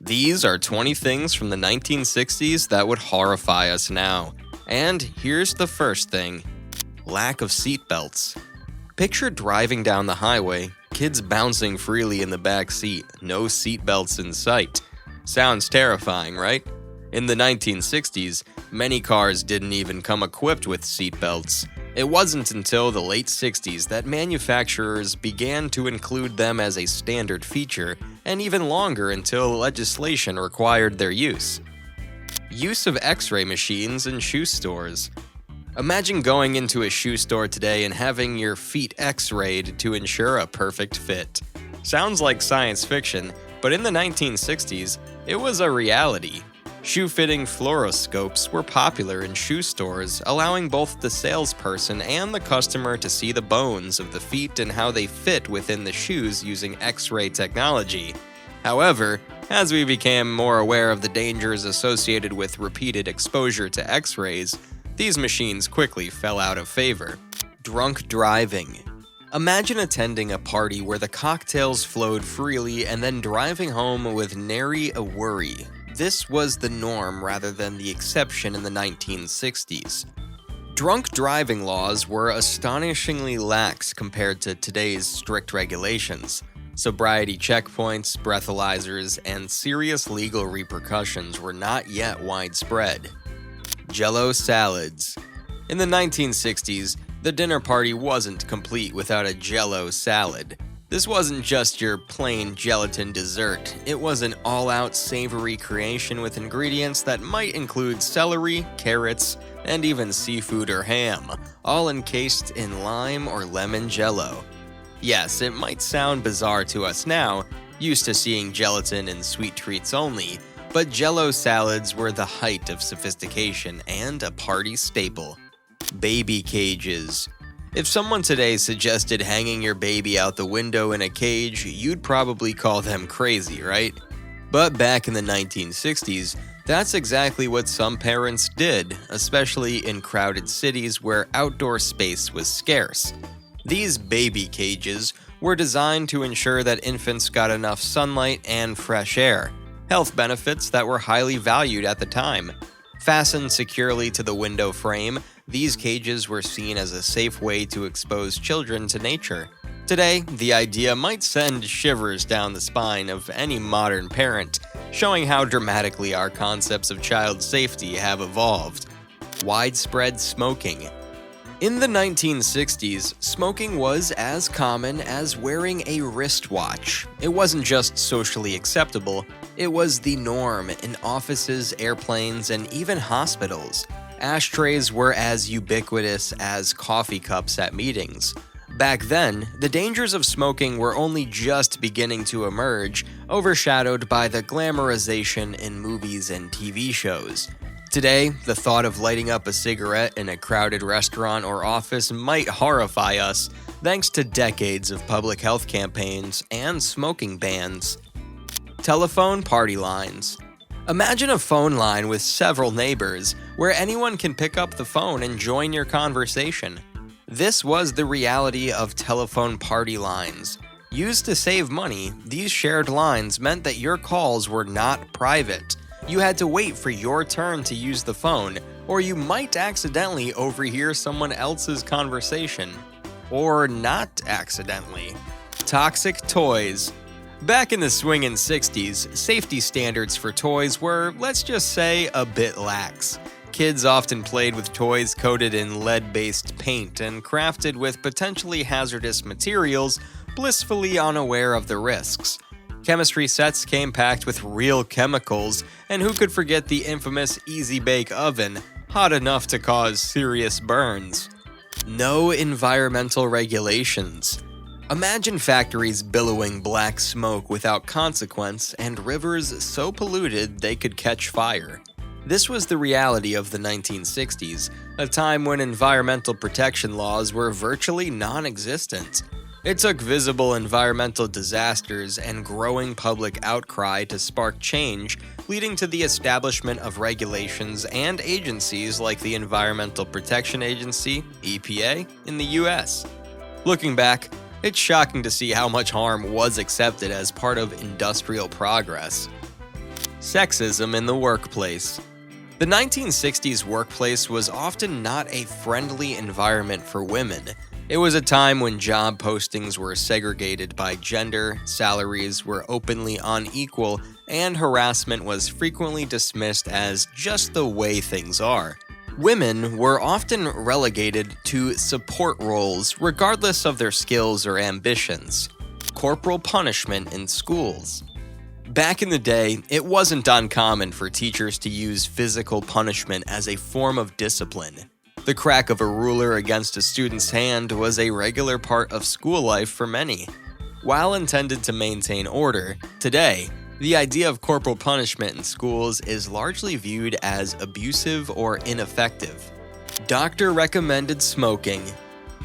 These are 20 things from the 1960s that would horrify us now. And here's the first thing: lack of seatbelts. Picture driving down the highway, kids bouncing freely in the back seat, no seatbelts in sight. Sounds terrifying, right? In the 1960s, many cars didn't even come equipped with seatbelts. It wasn't until the late 60s that manufacturers began to include them as a standard feature, and even longer until legislation required their use. Use of X-ray machines in shoe stores. Imagine going into a shoe store today and having your feet X-rayed to ensure a perfect fit. Sounds like science fiction, but in the 1960s, it was a reality. Shoe-fitting fluoroscopes were popular in shoe stores, allowing both the salesperson and the customer to see the bones of the feet and how they fit within the shoes using X-ray technology. However, as we became more aware of the dangers associated with repeated exposure to X-rays, these machines quickly fell out of favor. Drunk driving. Imagine attending a party where the cocktails flowed freely and then driving home with nary a worry. This was the norm rather than the exception in the 1960s. Drunk driving laws were astonishingly lax compared to today's strict regulations. Sobriety checkpoints, breathalyzers, and serious legal repercussions were not yet widespread. Jell-O salads. In the 1960s, the dinner party wasn't complete without a Jell-O salad. This wasn't just your plain gelatin dessert, it was an all-out savory creation with ingredients that might include celery, carrots, and even seafood or ham, all encased in lime or lemon Jell-O. Yes, it might sound bizarre to us now, used to seeing gelatin in sweet treats only, but Jell-O salads were the height of sophistication and a party staple. Baby cages. If someone today suggested hanging your baby out the window in a cage, you'd probably call them crazy, right? But back in the 1960s, that's exactly what some parents did, especially in crowded cities where outdoor space was scarce. These baby cages were designed to ensure that infants got enough sunlight and fresh air, health benefits that were highly valued at the time. Fastened securely to the window frame, these cages were seen as a safe way to expose children to nature. Today, the idea might send shivers down the spine of any modern parent, showing how dramatically our concepts of child safety have evolved. Widespread smoking. In the 1960s, smoking was as common as wearing a wristwatch. It wasn't just socially acceptable, it was the norm in offices, airplanes, and even hospitals. Ashtrays were as ubiquitous as coffee cups at meetings. Back then, the dangers of smoking were only just beginning to emerge, overshadowed by the glamorization in movies and TV shows. Today, the thought of lighting up a cigarette in a crowded restaurant or office might horrify us, thanks to decades of public health campaigns and smoking bans. Telephone party lines. Imagine a phone line with several neighbors, where anyone can pick up the phone and join your conversation. This was the reality of telephone party lines. Used to save money, these shared lines meant that your calls were not private. You had to wait for your turn to use the phone, or you might accidentally overhear someone else's conversation. Or not accidentally. Toxic toys. Back in the swingin' 60s, safety standards for toys were, let's just say, a bit lax. Kids often played with toys coated in lead-based paint and crafted with potentially hazardous materials, blissfully unaware of the risks. Chemistry sets came packed with real chemicals, and who could forget the infamous Easy Bake Oven, hot enough to cause serious burns. No environmental regulations. Imagine factories billowing black smoke without consequence and rivers so polluted they could catch fire. This was the reality of the 1960s, a time when environmental protection laws were virtually non-existent. It took visible environmental disasters and growing public outcry to spark change, leading to the establishment of regulations and agencies like the Environmental Protection Agency, EPA, in the US. Looking back, it's shocking to see how much harm was accepted as part of industrial progress. Sexism in the workplace. The 1960s workplace was often not a friendly environment for women. It was a time when job postings were segregated by gender, salaries were openly unequal, and harassment was frequently dismissed as just the way things are. Women were often relegated to support roles regardless of their skills or ambitions. Corporal punishment in schools. Back in the day, it wasn't uncommon for teachers to use physical punishment as a form of discipline. The crack of a ruler against a student's hand was a regular part of school life for many. While intended to maintain order, today, the idea of corporal punishment in schools is largely viewed as abusive or ineffective. Doctor-recommended smoking.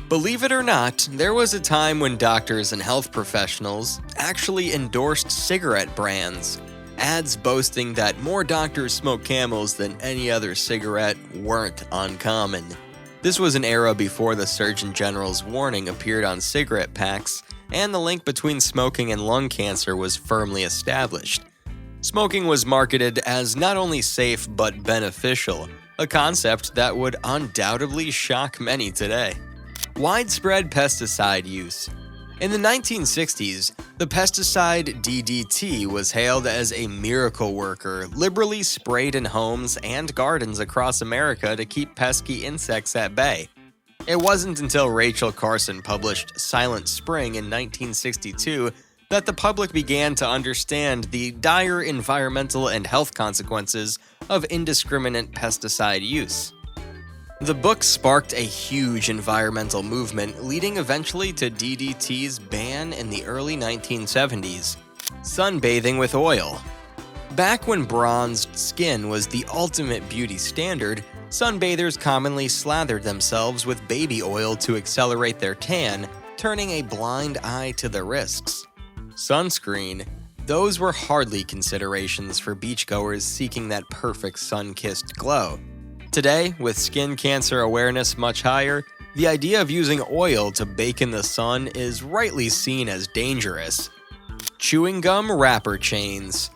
Believe it or not, there was a time when doctors and health professionals actually endorsed cigarette brands. Ads boasting that more doctors smoke Camels than any other cigarette weren't uncommon. This was an era before the Surgeon General's warning appeared on cigarette packs, and the link between smoking and lung cancer was firmly established. Smoking was marketed as not only safe but beneficial, a concept that would undoubtedly shock many today. Widespread pesticide use. In the 1960s, the pesticide DDT was hailed as a miracle worker, liberally sprayed in homes and gardens across America to keep pesky insects at bay. It wasn't until Rachel Carson published Silent Spring in 1962 that the public began to understand the dire environmental and health consequences of indiscriminate pesticide use. The book sparked a huge environmental movement, leading eventually to DDT's ban in the early 1970s. Sunbathing with oil. Back when bronzed skin was the ultimate beauty standard, sunbathers commonly slathered themselves with baby oil to accelerate their tan, turning a blind eye to the risks. Sunscreen. Those were hardly considerations for beachgoers seeking that perfect sun-kissed glow. Today, with skin cancer awareness much higher, the idea of using oil to bake in the sun is rightly seen as dangerous. Chewing gum wrapper chains.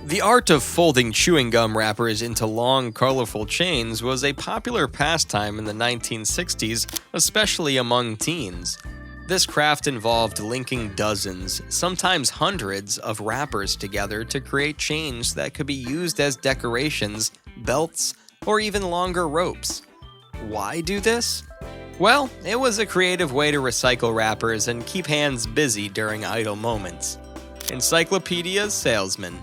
The art of folding chewing gum wrappers into long, colorful chains was a popular pastime in the 1960s, especially among teens. This craft involved linking dozens, sometimes hundreds, of wrappers together to create chains that could be used as decorations, belts, or even longer ropes. Why do this? Well, it was a creative way to recycle wrappers and keep hands busy during idle moments. Encyclopedia salesman.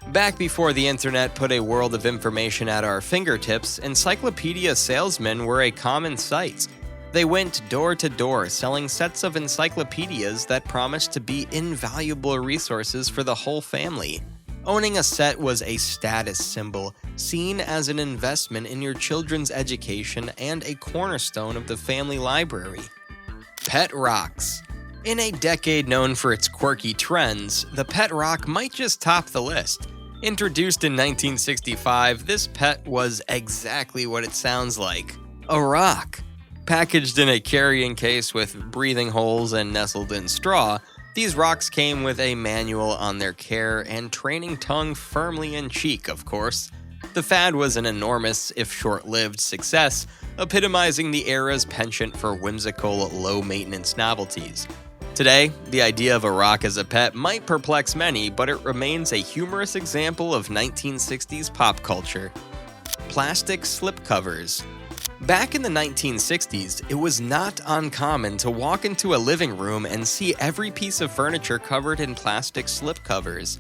Back before the internet put a world of information at our fingertips, encyclopedia salesmen were a common sight. They went door to door selling sets of encyclopedias that promised to be invaluable resources for the whole family. Owning a set was a status symbol, seen as an investment in your children's education and a cornerstone of the family library. Pet rocks. In a decade known for its quirky trends, the pet rock might just top the list. Introduced in 1965, this pet was exactly what it sounds like: a rock. Packaged in a carrying case with breathing holes and nestled in straw, these rocks came with a manual on their care and training tongue firmly in cheek, of course. The fad was an enormous, if short-lived, success, epitomizing the era's penchant for whimsical, low-maintenance novelties. Today, the idea of a rock as a pet might perplex many, but it remains a humorous example of 1960s pop culture. Plastic slipcovers. Back in the 1960s, it was not uncommon to walk into a living room and see every piece of furniture covered in plastic slipcovers.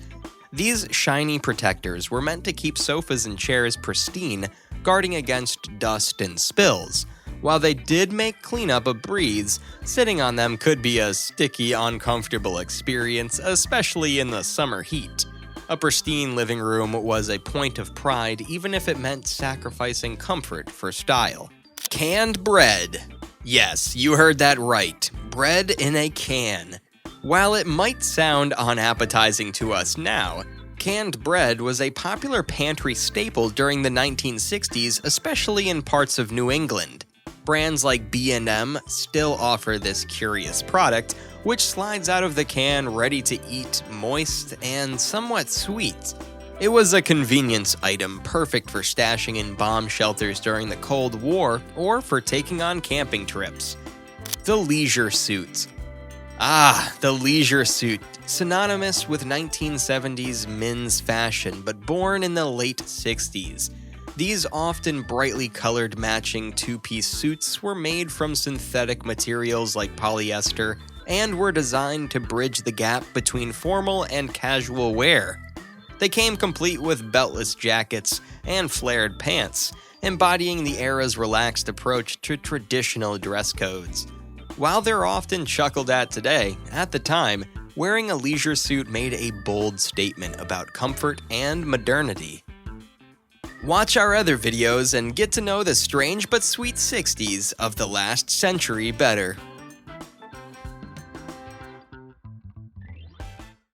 These shiny protectors were meant to keep sofas and chairs pristine, guarding against dust and spills. While they did make cleanup a breeze, sitting on them could be a sticky, uncomfortable experience, especially in the summer heat. A pristine living room was a point of pride, even if it meant sacrificing comfort for style. Canned bread. Yes, you heard that right. Bread in a can. While it might sound unappetizing to us now, canned bread was a popular pantry staple during the 1960s, especially in parts of New England. Brands like B&M still offer this curious product, which slides out of the can ready to eat, moist, and somewhat sweet. It was a convenience item perfect for stashing in bomb shelters during the Cold War or for taking on camping trips. The leisure suit. The leisure suit, synonymous with 1970s men's fashion but born in the late 60s. These often brightly colored matching two-piece suits were made from synthetic materials like polyester and were designed to bridge the gap between formal and casual wear. They came complete with beltless jackets and flared pants, embodying the era's relaxed approach to traditional dress codes. While they're often chuckled at today, at the time, wearing a leisure suit made a bold statement about comfort and modernity. Watch our other videos and get to know the strange but sweet 60s of the last century better.